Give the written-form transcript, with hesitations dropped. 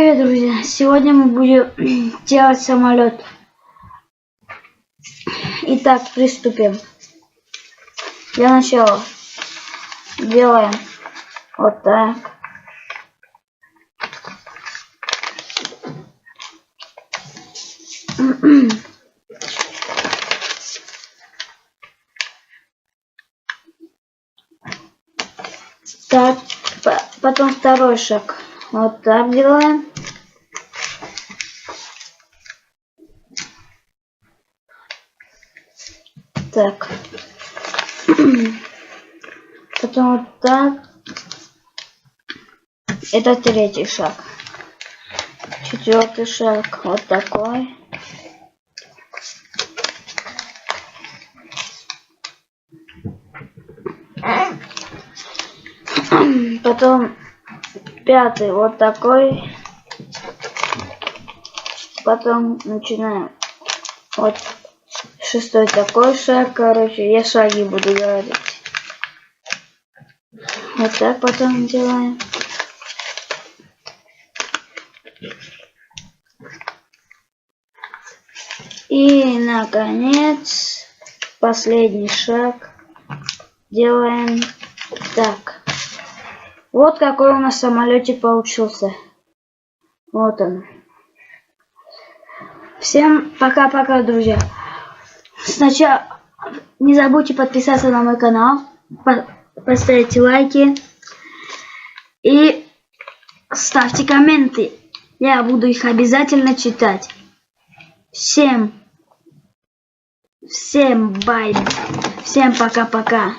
Привет, друзья! Сегодня мы будем делать самолет. Итак, приступим. Для начала делаем вот так. Так, потом второй шаг. Вот так делаем. Так. Потом вот так. Это третий шаг. Четвертый шаг. Вот такой. Потом пятый вот такой. Потом начинаем. Вот шестой такой шаг. Короче, я шаги буду говорить. Вот так потом делаем. И наконец последний шаг делаем так. Вот какой у нас самолетик получился. Вот он. Всем пока-пока, друзья. Сначала не забудьте подписаться на мой канал, поставьте лайки и ставьте комменты. Я буду их обязательно читать. Всем бай. Всем пока-пока.